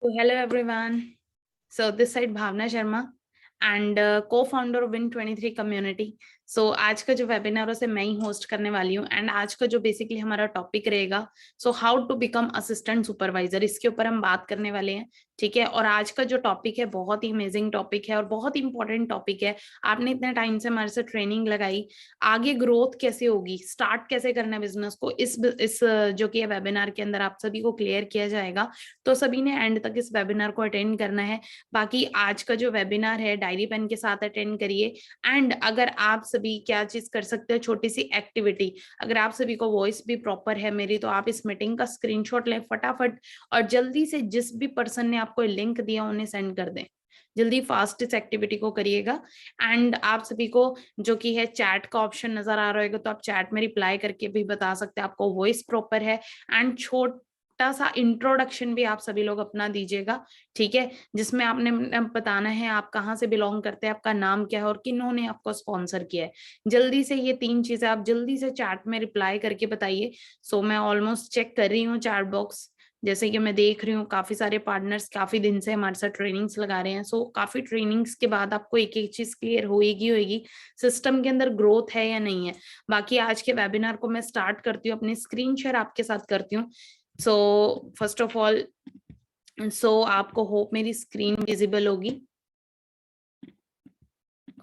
So hello everyone. So this side Bhavna Sharma and co-founder of Win23 Community. So आज का जो webinar उसे मैं ही होस्ट करने वाली हूँ एंड आज का जो बेसिकली हमारा टॉपिक रहेगा so how to become assistant supervisor, इसके ऊपर हम बात करने वाले हैं। ठीक है, और आज का जो टॉपिक है बहुत ही अमेजिंग टॉपिक है और बहुत ही इंपॉर्टेंट टॉपिक है। आपने इतने टाइम से हमारे से ट्रेनिंग लगाई, आगे ग्रोथ कैसे होगी, स्टार्ट कैसे करना है बिजनेस को, इस जो कि वेबिनार के अंदर आप सभी को क्लियर किया जाएगा। तो सभी ने एंड तक इस वेबिनार को अटेंड करना है। बाकी आज का जो वेबिनार है डायरी पेन के साथ अटेंड करिए। एंड अगर आप सभी क्या चीज कर सकते हो, छोटी सी एक्टिविटी, अगर आप सभी को वॉइस भी प्रॉपर है मेरी, तो आप इस मीटिंग का स्क्रीनशॉट लें फटाफट और जल्दी से जिस भी पर्सन ने आपको लिंक दिया उन्हें सेंड कर दें। जल्दी फास्ट इस एक्टिविटी को करिएगा। एंड आप सभी को जो कि है चैट का ऑप्शन नजर आ रहा होगा, तो आप चैट में रिप्लाई करके भी बता सकते हैं आपको वॉइस प्रॉपर है। एंड छोटा सा इंट्रोडक्शन भी आप सभी लोग अपना दीजिएगा, ठीक है, जिसमें आपने बताना है आप कहाँ से बिलोंग करते हैं, आपका नाम क्या है और किन्होंने आपको स्पॉन्सर किया है। जल्दी से ये 3 चीजें आप जल्दी से चैट में रिप्लाई करके बताइए। सो मैं ऑलमोस्ट चेक कर रही हूँ चैट बॉक्स, जैसे कि मैं देख रही हूँ काफी सारे पार्टनर्स काफी दिन से हमारे साथ ट्रेनिंग्स लगा रहे हैं। सो काफी ट्रेनिंग्स के बाद आपको एक एक चीज क्लियर होएगी सिस्टम के अंदर ग्रोथ है या नहीं है। बाकी आज के वेबिनार को मैं स्टार्ट करती हूँ, अपनी स्क्रीन शेयर आपके साथ करती हूँ। सो फर्स्ट ऑफ ऑल आपको होप मेरी स्क्रीन विजिबल होगी।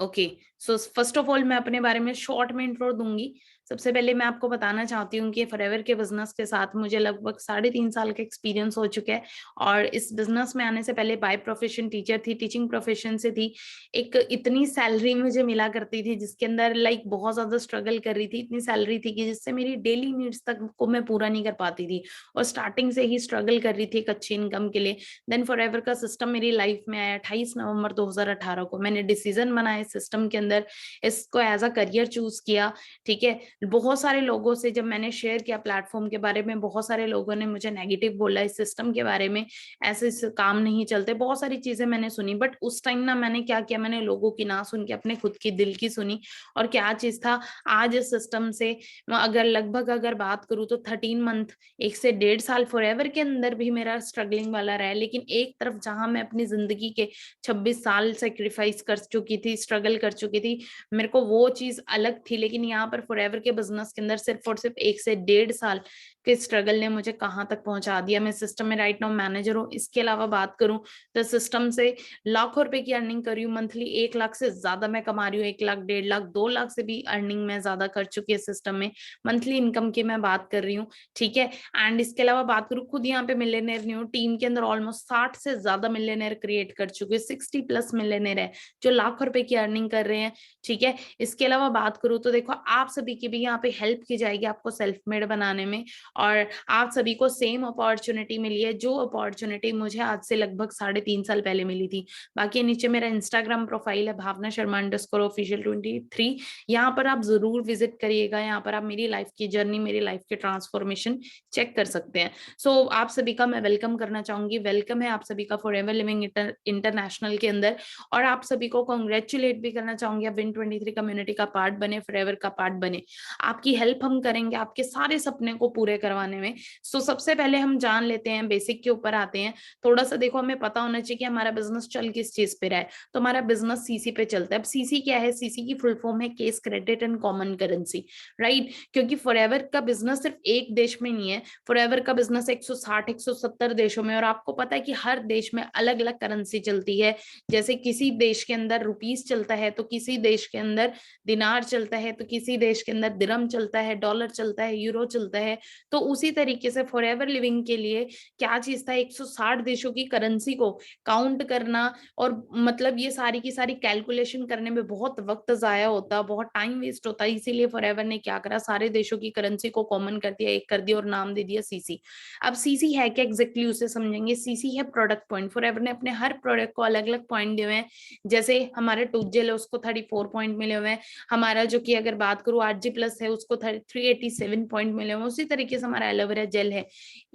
Okay, so first of all मैं अपने बारे में शॉर्ट में इंट्रो दूंगी। सबसे पहले मैं आपको बताना चाहती हूँ कि फॉरएवर के बिजनेस के साथ मुझे लगभग 3.5 साल का एक्सपीरियंस हो चुका है। और इस बिजनेस में आने से पहले बाय प्रोफेशन टीचर थी, टीचिंग प्रोफेशन से थी। एक इतनी सैलरी मुझे मिला करती थी जिसके अंदर बहुत ज्यादा स्ट्रगल कर रही थी, इतनी सैलरी थी कि जिससे मेरी डेली नीड्स तक को मैं पूरा नहीं कर पाती थी और स्टार्टिंग से ही स्ट्रगल कर रही थी एक अच्छी इनकम के लिए। देन फॉरएवर का सिस्टम मेरी लाइफ में आया 28 नवंबर 2018 को। मैंने डिसीजन बनाया सिस्टम के अंदर, इसको एज अ करियर चूज किया। ठीक है, बहुत सारे लोगों से जब मैंने शेयर किया प्लेटफॉर्म के बारे में, बहुत सारे लोगों ने मुझे नेगेटिव बोला इस सिस्टम के बारे में, ऐसे काम नहीं चलते, बहुत सारी चीजें मैंने सुनी। बट उस टाइम ना मैंने क्या किया, मैंने लोगों की ना सुन के अपने खुद की दिल की सुनी। और क्या चीज था, आज इस सिस्टम से अगर बात करूं तो 13 मंथ, 1 से 1.5 साल फॉरएवर के अंदर भी मेरा स्ट्रगलिंग वाला रहा है। लेकिन एक तरफ जहां मैं अपनी जिंदगी के 26 साल सेक्रीफाइस कर चुकी थी, स्ट्रगल कर चुकी थी, मेरे को वो चीज अलग थी। लेकिन यहाँ पर फॉरएवर के बिजनेस के अंदर सिर्फ और सिर्फ 1 से 1.5 साल के स्ट्रगल ने मुझे कहाँ तक पहुंचा दिया। मैं सिस्टम में राइट नाउ मैनेजर हूँ। इसके अलावा बात करूं तो सिस्टम से लाखों रुपए की अर्निंग कर रही हूँ मंथली, 1 लाख से ज्यादा मैं कमा रही हूँ, 1 लाख, 1.5 लाख, 2 लाख से भी अर्निंग में ज्यादा कर चुकी है सिस्टम में, मंथली इनकम की मैं बात कर रही हूँ। ठीक है, एंड इसके अलावा बात करूं, खुद यहाँ पे मिलियनेयर नहीं हूँ, टीम के अंदर ऑलमोस्ट 60 से ज्यादा मिलियनेयर क्रिएट कर चुके हैं, 60+ मिलियनेयर है जो लाखों रुपए की अर्निंग कर रहे हैं। ठीक है, इसके अलावा बात करूं तो देखो आप सभी की भी यहाँ पे हेल्प की जाएगी आपको सेल्फ मेड बनाने में। और आप सभी को सेम अपॉर्चुनिटी मिली है जो अपॉर्चुनिटी मुझे आज से लगभग 3.5 साल पहले मिली थी। बाकी नीचे मेरा इंस्टाग्राम प्रोफाइल है भावना शर्मा _official23। यहाँ पर आप जरूर विजिट करिएगा, यहाँ पर आप मेरी लाइफ की जर्नी, मेरी लाइफ की ट्रांसफॉर्मेशन चेक कर सकते हैं। सो आप सभी का मैं वेलकम करना चाहूंगी, वेलकम है आप सभी का फॉरएवर लिविंग इंटरनेशनल के अंदर। और आप सभी को कॉन्ग्रेचुलेट भी करना चाहूंगी, आप Win23 कम्युनिटी का पार्ट बने, फॉरएवर का पार्ट बने। आपकी हेल्प हम करेंगे आपके सारे सपने को पूरे करवाने में। सो सबसे पहले हम जान लेते हैं, बेसिक के ऊपर आते हैं। थोड़ा सा देखो, हमें पता होना चाहिए कि हमारा बिजनेस चल किस चीज पे रहा है। तो हमारा बिजनेस सीसी पे चलता है। अब सीसी क्या है, सीसी की फुल फॉर्म है case credit and common currency, right. क्योंकि फॉरएवर का बिजनेस सिर्फ एक देश में नहीं है, फॉरएवर का बिजनेस 160 170 देशों में। और आपको पता है कि हर देश में अलग अलग करेंसी चलती है। जैसे किसी देश के अंदर रुपीस चलता है, तो किसी देश के अंदर दिनार चलता है, तो किसी देश के अंदर दिरहम चलता है, डॉलर चलता है, यूरो चलता है। तो उसी तरीके से फॉरएवर लिविंग के लिए क्या चीज था, 160 देशों की करेंसी को काउंट करना और मतलब ये सारी की सारी कैलकुलेशन करने में बहुत वक्त जाया होता, बहुत टाइम वेस्ट होता। इसीलिए फॉरएवर ने क्या करा, सारे देशों की करेंसी को कॉमन कर दिया, एक कर दिया और नाम दे दिया सीसी। अब सीसी है क्या एग्जैक्टली उसे समझेंगे। सीसी है प्रोडक्ट पॉइंट। फॉरएवर ने अपने हर प्रोडक्ट को अलग अलग पॉइंट दिए हुए हैं। जैसे हमारे टूजेल है उसको 34 पॉइंट मिले हुए हैं, हमारा जो कि अगर बात करूं RG+ है उसको 387 पॉइंट मिले हुए हैं। उसी तरीके केस हमारा एलोवेरा जेल है,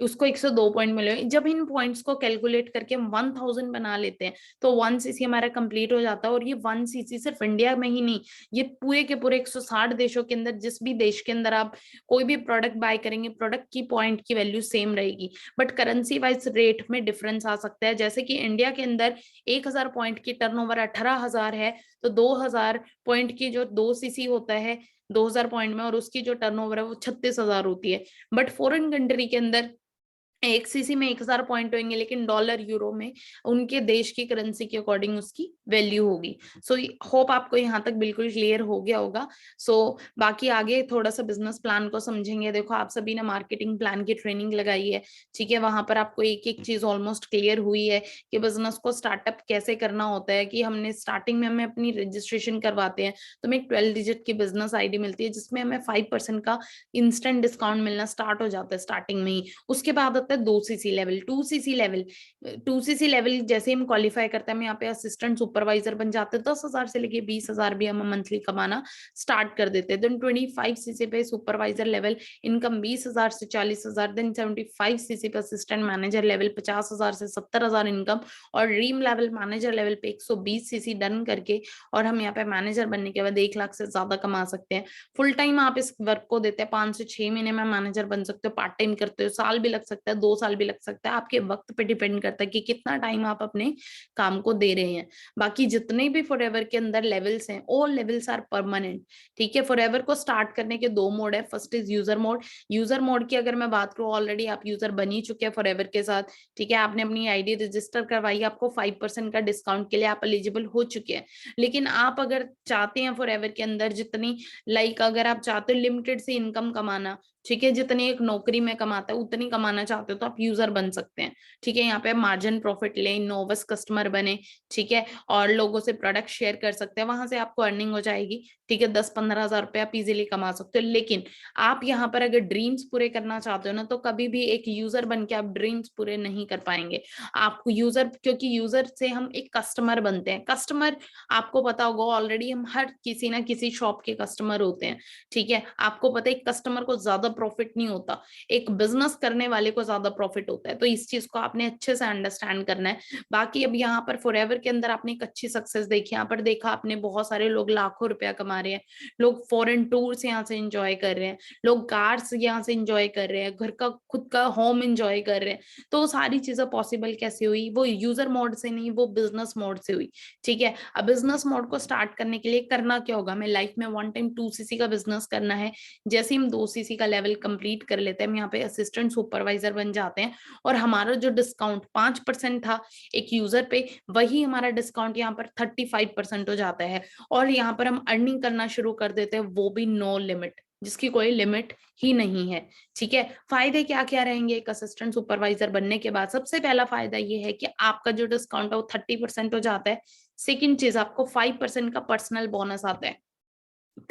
उसको 102 पॉइंट मिले। जब इन पॉइंट्स को कैलकुलेट करके हम 1000 बना लेते हैं तो 1 सीसी हमारा कंप्लीट हो जाता है। और ये 1 सीसी सिर्फ इंडिया में ही नहीं, ये पूरे के पूरे 160 देशों के अंदर, जिस भी देश के अंदर आप कोई भी प्रोडक्ट बाय करेंगे, प्रोडक्ट की पॉइंट की वैल्यू सेम रहेगी, बट करेंसी वाइज रेट में डिफरेंस आ सकता है। जैसे कि इंडिया के अंदर 1000 पॉइंट की टर्नओवर 18,000 है, तो 2000 पॉइंट की जो 2 सीसी होता है 2000 पॉइंट में, और उसकी जो टर्नओवर है वो 36,000 होती है। बट फॉरेन कंट्री के अंदर एक सीसी में 1000 पॉइंट होंगे, लेकिन डॉलर यूरो में उनके देश की करेंसी के अकॉर्डिंग उसकी वैल्यू होगी। सो होप आपको यहाँ तक बिल्कुल क्लियर हो गया होगा। सो बाकी आगे थोड़ा सा बिजनेस प्लान को समझेंगे। देखो आप सभी ने मार्केटिंग प्लान की ट्रेनिंग लगाई है, ठीक है, वहां पर आपको एक एक चीज ऑलमोस्ट क्लियर हुई है कि बिजनेस को स्टार्टअप कैसे करना होता है। कि हमने स्टार्टिंग में हमें अपनी रजिस्ट्रेशन करवाते हैं तो हमें एक 12 डिजिट की बिजनेस आईडी मिलती है, जिसमें हमें 5% का इंस्टेंट डिस्काउंट मिलना स्टार्ट हो जाता है स्टार्टिंग में ही। उसके बाद आता है 2 सीसी लेवल, 2 सीसी लेवल जैसे हम क्वालिफाई करते हैं, हम यहाँ पे असिस्टेंट सुपरवाइजर बन जाते हैं। 10,000 से लेके 20,000 भी हम मंथली कमाना स्टार्ट कर देते हैं। देन 25 सीसी पे सुपरवाइजर लेवल इनकम 20,000 से 40,000। देन 75 सीसी पे असिस्टेंट मैनेजर लेवल 50,000 से 70,000 इनकम। और ड्रीम लेवल मैनेजर लेवल पे 120 सीसी डन करके और हम यहाँ पे मैनेजर बनने के बाद 1 लाख से ज्यादा कमा सकते हैं। फुल टाइम आप इस वर्क को देते हैं 5 से 6 महीने में मैनेजर बन सकते हो, पार्ट टाइम करते हो साल भी लग सकता है, 2 साल भी लग सकता है, आपके वक्त पे डिपेंड करता है कि कितना टाइम आप अपने काम को दे रहे हैं। बाकी जितने भी फॉरएवर के अंदर लेवल्स हैं, ऑल लेवल्स आर परमानेंट, ठीक है। फॉरएवर को स्टार्ट करने के 2 मोड है। First is user mode. User mode की अगर मैं बात करूं, ऑलरेडी आप यूजर बन ही चुके हैं फॉरएवर के साथ, ठीक है, आपने अपनी आईडी रजिस्टर करवाई, आपको 5% का डिस्काउंट के लिए आप एलिजिबल हो चुके हैं। लेकिन आप अगर चाहते हैं फॉरएवर के अंदर जितनी अगर आप चाहते हो लिमिटेड से इनकम कमाना, ठीक है, जितनी एक नौकरी में कमाता है उतनी कमाना चाहते हो तो आप यूजर बन सकते हैं, ठीक है। यहाँ पे मार्जिन प्रॉफिट लें, नोवस कस्टमर बने, ठीक है, और लोगों से प्रोडक्ट शेयर कर सकते हैं, वहां से आपको अर्निंग हो जाएगी, ठीक है। 10-15 हजार रुपए आप इजीली कमा सकते हो। लेकिन आप यहाँ पर अगर ड्रीम्स पूरे करना चाहते हो ना, तो कभी भी एक यूजर बन के आप ड्रीम्स पूरे नहीं कर पाएंगे। आपको यूजर, क्योंकि यूजर से हम एक कस्टमर बनते हैं। कस्टमर आपको पता होगा ऑलरेडी, हम हर किसी ना किसी शॉप के कस्टमर होते हैं, ठीक है। आपको पता है कस्टमर को ज्यादा प्रॉफिट नहीं होता, एक बिजनेस करने वाले को ज्यादा प्रॉफिट होता है। तो इस चीज को आपने अच्छे से अंडरस्टैंड करना है। बाकी अब यहाँ पर फॉरएवर के अंदर आपने एक अच्छी सक्सेस देखी, यहाँ पर देखा आपने बहुत सारे लोग लाखों रुपया कमा रहे हैं, लोग फॉरेन टूर्स यहाँ से एंजॉय कर रहे हैं, लोग कार्स यहाँ से एंजॉय कर रहे हैं, घर का खुद का होम एंजॉय कर रहे हैं। तो सारी चीजें पॉसिबल कैसे हुई? वो यूजर मोड से नहीं, वो बिजनेस मोड से हुई, ठीक है। अब बिजनेस मोड को स्टार्ट करने के लिए करना क्या होगा? हमें लाइफ में 1 टाइम 2 सीसी का बिजनेस करना है। जैसे हम 2 सीसी का लेवल कंप्लीट कर लेते हैं, हम यहाँ पे असिस्टेंट सुपरवाइजर बन जाते हैं, और हमारा जो डिस्काउंट 5% था एक यूजर पे, वही हमारा डिस्काउंट यहाँ पर 35% हो जाता है। और यहाँ पर हम अर्निंग करना शुरू कर देते हैं, वो भी नो लिमिट, जिसकी कोई लिमिट ही नहीं है, ठीक है। फायदे क्या क्या रहेंगे एक असिस्टेंट सुपरवाइजर बनने के बाद? सबसे पहला फायदा ये है कि आपका जो डिस्काउंट है वो 30% हो जाता है। सेकेंड चीज, आपको 5% का पर्सनल बोनस आता है।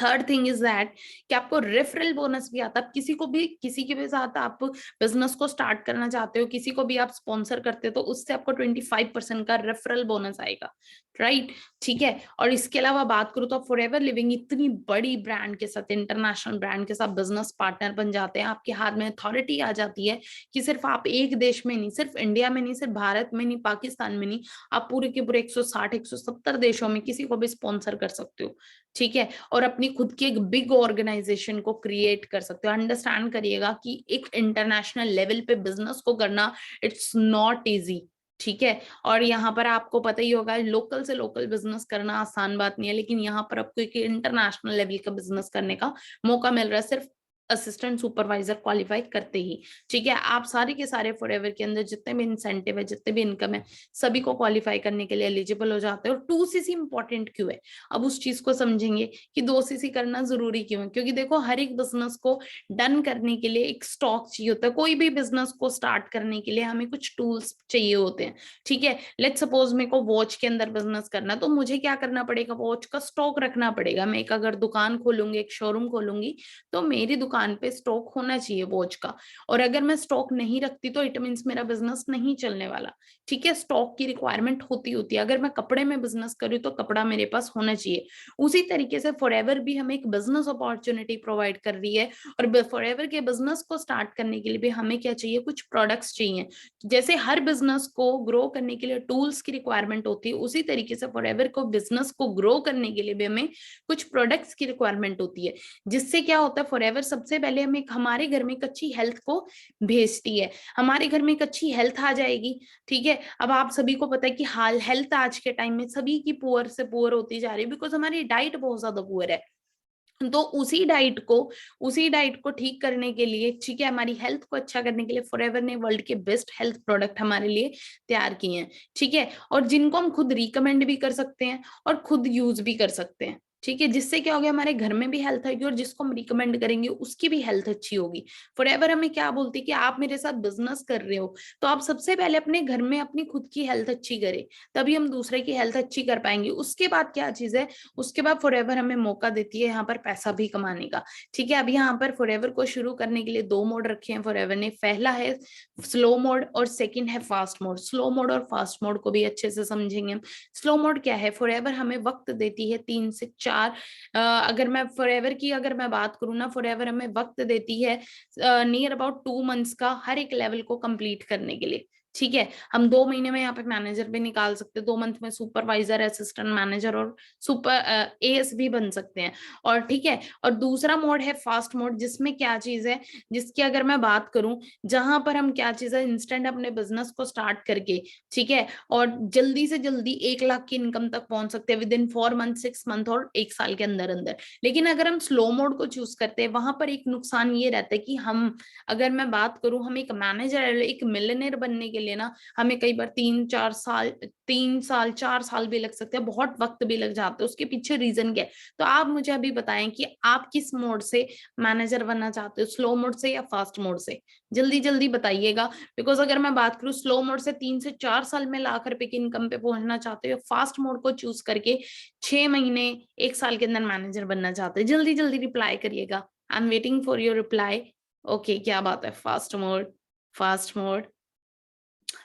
थर्ड थिंग इज दैट कि आपको रेफरल बोनस भी आता है। किसी को भी, किसी के भी साथ आप बिजनेस को स्टार्ट करना चाहते हो, किसी को भी आप स्पॉन्सर करते हो, तो उससे आपको 25% का रेफरल बोनस आएगा, राइट, ठीक है। और इसके अलावा बात करूँ तो फॉरएवर लिविंग इतनी बड़ी ब्रांड के साथ, इंटरनेशनल ब्रांड के साथ बिजनेस पार्टनर बन जाते हैं। आपके हाथ में अथॉरिटी आ जाती है कि सिर्फ आप एक देश में नहीं, सिर्फ इंडिया में नहीं, सिर्फ भारत में नहीं, पाकिस्तान में नहीं, आप पूरे के पूरे 160 170 देशों में किसी को भी स्पॉन्सर कर सकते हो, ठीक है। और अपनी खुद की एक बिग ऑर्गेनाइजेशन को क्रिएट कर सकते हो। अंडरस्टैंड करिएगा कि एक इंटरनेशनल लेवल पे बिजनेस को करना इट्स नॉट इजी, ठीक है। और यहाँ पर आपको पता ही होगा लोकल से लोकल बिजनेस करना आसान बात नहीं है, लेकिन यहाँ पर आपको एक इंटरनेशनल लेवल का बिजनेस करने का मौका मिल रहा है सिर्फ असिस्टेंट सुपरवाइजर क्वालिफाई करते ही, ठीक है। आप सारे के सारे फॉरएवर के अंदर जितने भी इंसेंटिव है, जितने भी इनकम है, सभी को क्वालिफाई करने के लिए एलिजिबल हो जाते हैं। और 2 सीसी इंपॉर्टेंट क्यों है, अब उस चीज को समझेंगे कि 2 सीसी करना जरूरी क्यों है। क्योंकि देखो हर एक बिजनेस को डन करने के लिए एक स्टॉक चाहिए होता है। कोई भी बिजनेस को स्टार्ट करने के लिए हमें कुछ टूल्स चाहिए होते हैं, ठीक है। लेट्स सपोज मेरे को वॉच के अंदर बिजनेस करना, तो मुझे क्या करना पड़ेगा? वॉच का स्टॉक रखना पड़ेगा। मैं एक अगर दुकान खोलूंगी, एक शोरूम खोलूंगी, तो मेरी दुकान दुकान पे स्टॉक होना चाहिए वॉच का, और अगर मैं स्टॉक नहीं रखती तो इट मीन्स मेरा बिजनेस नहीं चलने वाला। ठीक है, स्टॉक की रिक्वायरमेंट होती है। अगर मैं कपड़े में बिजनेस करूँ तो कपड़ा मेरे पास होना चाहिए। उसी तरीके से फॉरएवर भी हमें एक बिजनेस अपॉर्चुनिटी प्रोवाइड कर रही है, और फॉरएवर के बिजनेस को स्टार्ट करने के लिए भी हमें क्या चाहिए, कुछ प्रोडक्ट्स चाहिए। जैसे हर बिजनेस को ग्रो करने के लिए टूल्स की रिक्वायरमेंट होती है, उसी तरीके से फॉरएवर को बिजनेस को ग्रो करने के लिए भी हमें कुछ प्रोडक्ट्स की रिक्वायरमेंट होती है। जिससे क्या होता है, फॉरएवर सबसे पहले हमें हमारे घर में एक अच्छी हेल्थ को भेजती है। हमारे घर में एक अच्छी हेल्थ आ जाएगी। ठीक है, अब आप सभी को पता है कि हाल हेल्थ आज के टाइम में सभी की पुअर से पुअर होती जा रही है, बिकॉज हमारी डाइट बहुत ज्यादा पुअर है। तो उसी डाइट को ठीक करने के लिए, ठीक है, हमारी हेल्थ को अच्छा करने के लिए फॉरएवर ने वर्ल्ड के बेस्ट हेल्थ प्रोडक्ट हमारे लिए तैयार किए हैं। ठीक है, और जिनको हम खुद रिकमेंड भी कर सकते हैं और खुद यूज भी कर सकते हैं। ठीक है, जिससे क्या हो गया, हमारे घर में भी हेल्थ आएगी और जिसको हम रिकमेंड करेंगे उसकी भी हेल्थ अच्छी होगी। फॉरएवर हमें क्या बोलती है कि आप मेरे साथ बिजनेस कर रहे हो तो आप सबसे पहले अपने घर में अपनी खुद की हेल्थ अच्छी करें, तभी हम दूसरे की हेल्थ अच्छी कर पाएंगे। उसके बाद क्या चीज है, उसके बाद फॉरएवर हमें मौका देती है यहाँ पर पैसा भी कमाने का। ठीक है, अब यहाँ पर फॉरएवर को शुरू करने के लिए 2 मोड रखे हैं फॉरएवर ने। पहला है स्लो मोड और सेकंड है फास्ट मोड। स्लो मोड और फास्ट मोड को भी अच्छे से समझेंगे हम। स्लो मोड क्या है, फॉरएवर हमें वक्त देती है 3 से 4, अगर मैं फॉरएवर की अगर मैं बात करूँ ना, फॉरएवर हमें वक्त देती है नियर अबाउट 2 मंथ्स का हर एक लेवल को कंप्लीट करने के लिए। ठीक है, हम 2 महीने में यहाँ पे मैनेजर भी निकाल सकते हैं, 2 मंथ में सुपरवाइजर, असिस्टेंट मैनेजर और सुपर एएस भी बन सकते हैं। और ठीक है, और दूसरा मोड है फास्ट मोड, जिसमें क्या चीज है, जिसकी अगर मैं बात करूं, जहां पर हम क्या चीज है, इंस्टेंट अपने बिजनेस को स्टार्ट करके, ठीक है, और जल्दी से जल्दी 1 लाख की इनकम तक पहुंच सकते हैं विद इन 4 मंथ, 6 मंथ और 1 साल के अंदर अंदर। लेकिन अगर हम स्लो मोड को चूज करते हैं, वहां पर एक नुकसान ये रहता है कि हम, अगर मैं बात करूं, हम एक मैनेजर, एक मिलियनेयर बनने के लिए ना, हमें कई बार 3 साल 4 साल भी लग सकते हैं, बहुत वक्त भी लग जाता है। उसके पीछे रीजन क्या है? तो आप मुझे अभी बताएं कि आप किस मोड से मैनेजर बनना चाहते हो, स्लो मोड से या फास्ट मोड से? जल्दी जल्दी बताइएगा। बिकॉज अगर मैं बात करूं, स्लो मोड से 3 से 4 साल में लाख रुपए की इनकम पे पहुंचना चाहते हो, फास्ट मोड को चूज करके 6 महीने 1 साल के अंदर मैनेजर बनना चाहते हैं? जल्दी जल्दी रिप्लाई करिएगा। I am waiting for your reply. Okay, क्या बात है, फास्ट मोड, फास्ट मोड।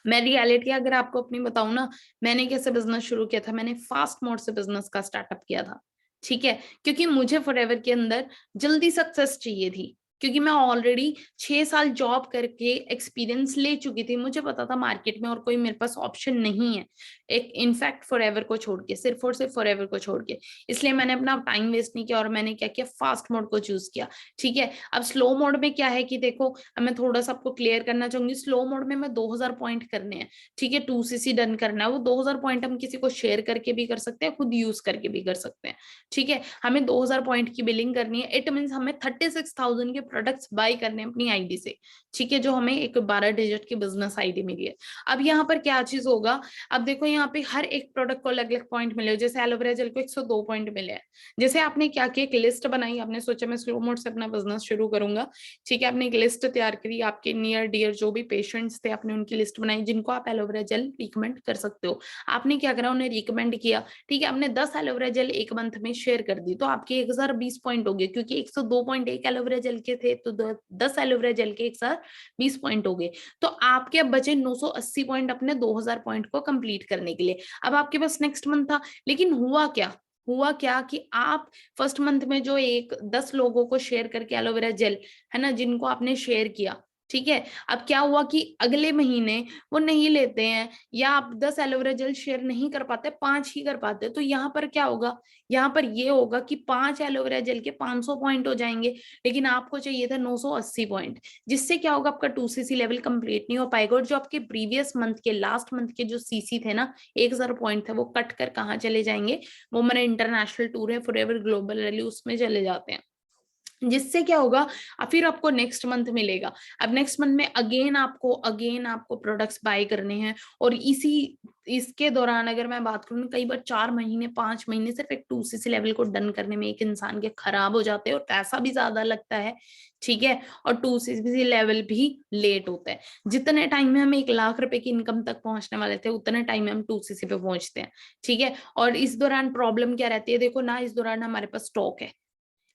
मैं रियलिटी अगर आपको अपनी बताऊं ना, मैंने कैसे बिजनेस शुरू किया था, मैंने फास्ट मोड से बिजनेस का स्टार्टअप किया था। ठीक है, क्योंकि मुझे फॉरएवर के अंदर जल्दी सक्सेस चाहिए थी, क्योंकि मैं ऑलरेडी 6 साल जॉब करके एक्सपीरियंस ले चुकी थी। मुझे पता था मार्केट में और कोई मेरे पास ऑप्शन नहीं है, एक इनफैक्ट फॉरएवर को छोड़ के, सिर्फ और सिर्फ फॉरएवर को छोड़ के। इसलिए मैंने अपना टाइम वेस्ट नहीं किया और मैंने क्या किया, फास्ट मोड को चूज किया। ठीक है, अब स्लो मोड में क्या है कि देखो, अब मैं थोड़ा सा आपको क्लियर करना चाहूंगी। स्लो मोड में मैं 2000 पॉइंट करने हैं। ठीक है, 2cc डन करना है। वो 2000 पॉइंट हम किसी को शेयर करके भी कर सकते हैं, खुद यूज करके भी कर सकते हैं। ठीक है, हमें 2000 पॉइंट की बिलिंग करनी है। इट मीन हमें 36,000 के प्रोडक्ट्स बाय करने हैं अपनी आईडी से। ठीक है, जो हमें एक 12 डिजिट की बिजनेस आईडी मिली है। अब यहाँ पर क्या चीज होगा, अब देखो यहाँ पे हर एक प्रोडक्ट को अलग अलग पॉइंट मिले। जैसे एलोवेरा जेल को 102 पॉइंट मिले हैं। जैसे आपने क्या किया, एक लिस्ट बनाई, आपने सोचा मैं स्लो मोड से अपना बिजनेस शुरू करूंगा। ठीक है, आपने एक लिस्ट तैयार करी, आपके नियर डियर जो भी पेशेंट्स थे, आपने उनकी लिस्ट बनाई जिनको आप एलोवेरा जेल रिकमेंड कर सकते हो। आपने क्या करा, उन्हें रिकमेंड किया। ठीक है, आपने 10 एलोवेरा जेल एक मंथ में शेयर कर दी, तो आपके 1020 पॉइंट हो गए, क्योंकि 102 पॉइंट एक एलोवेरा जेल के थे, तो 10 एलोवेरा जेल के 1020 पॉइंट हो गए। तो आपके अब बचे 980 पॉइंट अपने 2000 पॉइंट को कंप्लीट करने के लिए। अब आपके पास नेक्स्ट मंथ था, लेकिन हुआ क्या कि आप फर्स्ट मंथ में जो 10 लोगों को शेयर करके एलोवेरा जेल, है ना, जिनको आपने शेयर किया, ठीक है, अब क्या हुआ कि अगले महीने वो नहीं लेते हैं, या आप 10 एलोवेरा जेल शेयर नहीं कर पाते, 5 ही कर पाते, तो यहाँ पर क्या होगा, यहाँ पर ये होगा कि 5 एलोवेरा जेल के 500 पॉइंट हो जाएंगे, लेकिन आपको चाहिए था 980 पॉइंट। जिससे क्या होगा, आपका 2cc लेवल कंप्लीट नहीं हो पाएगा, और जो आपके प्रीवियस मंथ के, लास्ट मंथ के जो सीसी थे ना, 1000 पॉइंट थे, वो कट कर कहाँ चले जाएंगे, वो मेरा इंटरनेशनल टूर है फॉरएवर ग्लोबल रैली, उसमें चले जाते हैं। जिससे क्या होगा, फिर आपको नेक्स्ट मंथ मिलेगा। अब नेक्स्ट मंथ में अगेन आपको प्रोडक्ट्स बाय करने हैं, और इसके दौरान अगर मैं बात करूँ, कई बार 4 महीने 5 महीने सिर्फ एक 2cc लेवल को डन करने में एक इंसान के खराब हो जाते हैं, और पैसा भी ज्यादा लगता है। ठीक है, और 2cc लेवल भी लेट होता है। जितने टाइम में हम 1 लाख रुपए की इनकम तक पहुंचने वाले थे, उतने टाइम में हम 2cc पे पहुंचते हैं। ठीक है, और इस दौरान प्रॉब्लम क्या रहती है, देखो ना, इस दौरान हमारे पास स्टॉक है,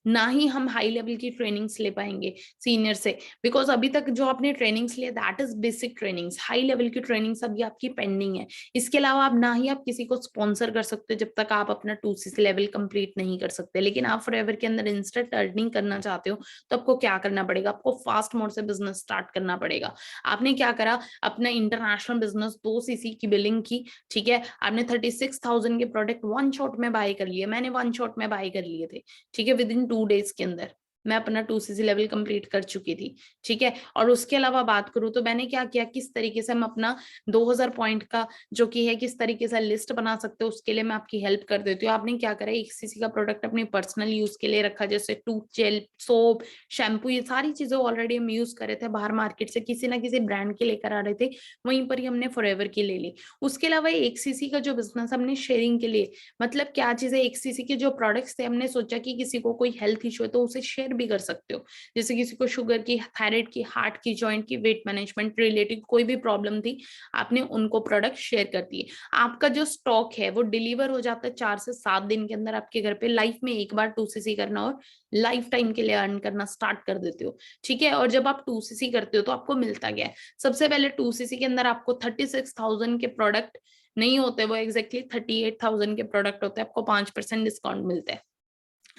ना ही हम हाई लेवल की ट्रेनिंग्स ले पाएंगे सीनियर से, बिकॉज अभी तक जो आपने ट्रेनिंग्स लिए that is basic trainings, high level की ट्रेनिंग्स अभी आपकी पेंडिंग है। इसके अलावा आप ना ही आप किसी को स्पॉन्सर कर सकते हो जब तक आप अपना 2CC लेवल कंप्लीट नहीं कर सकते। लेकिन आप फॉरएवर के अंदर इंस्टेंट अर्निंग करना चाहते हो तो आपको क्या करना पड़ेगा, आपको फास्ट मोड से बिजनेस स्टार्ट करना पड़ेगा। आपने क्या करा, अपना इंटरनेशनल बिजनेस 2CC की बिलिंग की, ठीक है, आपने 36,000 के प्रोडक्ट वन शॉट में बाय कर लिए, मैंने वन शॉट में बाय कर लिए थे, ठीक है, विद इन 2 डेज के अंदर मैं अपना 2CC लेवल कंप्लीट कर चुकी थी, ठीक है। और उसके अलावा बात करूं तो मैंने क्या किया, किस तरीके से हम अपना 2000 पॉइंट का जो कि है किस तरीके से लिस्ट बना सकते हो, उसके लिए मैं आपकी हेल्प कर देती हूँ। आपने क्या करा, 1CC का प्रोडक्ट अपने पर्सनल यूज के लिए रखा, जैसे टूथ जेल, सोप, शैम्पू, ये सारी चीजें ऑलरेडी हम यूज कर रहे थे बाहर मार्केट से किसी ना किसी ब्रांड के लेकर आ रहे थे, वहीं पर ही हमने फॉरएवर की ले ली। उसके अलावा 1CC का जो बिजनेस हमने शेयरिंग के लिए, मतलब क्या चीज है, 1CC के जो प्रोडक्ट्स थे हमने सोचा कि किसी को कोई हेल्थ इशू है तो उसे शेयर भी कर सकते हो, जैसे किसी को शुगर की, थायराइड की, हार्ट की, जॉइंट की, वेट मैनेजमेंट रिलेटेड कोई भी प्रॉब्लम थी, आपने उनको प्रोडक्ट शेयर कर दिए। आपका जो स्टॉक है वो डिलीवर हो जाता है 4 से 7 दिन के अंदर आपके घर पे। लाइफ में एक बार 2CC करना और लाइफ टाइम के लिए अर्न करना स्टार्ट कर देते हो, ठीक है। और जब आप 2CC करते हो तो आपको मिलता क्या है, सबसे पहले 2CC के अंदर आपको 36,000 के प्रोडक्ट नहीं होते, वो एग्जैक्टली 38,000 के प्रोडक्ट होते हैं, आपको 5% डिस्काउंट मिलता है।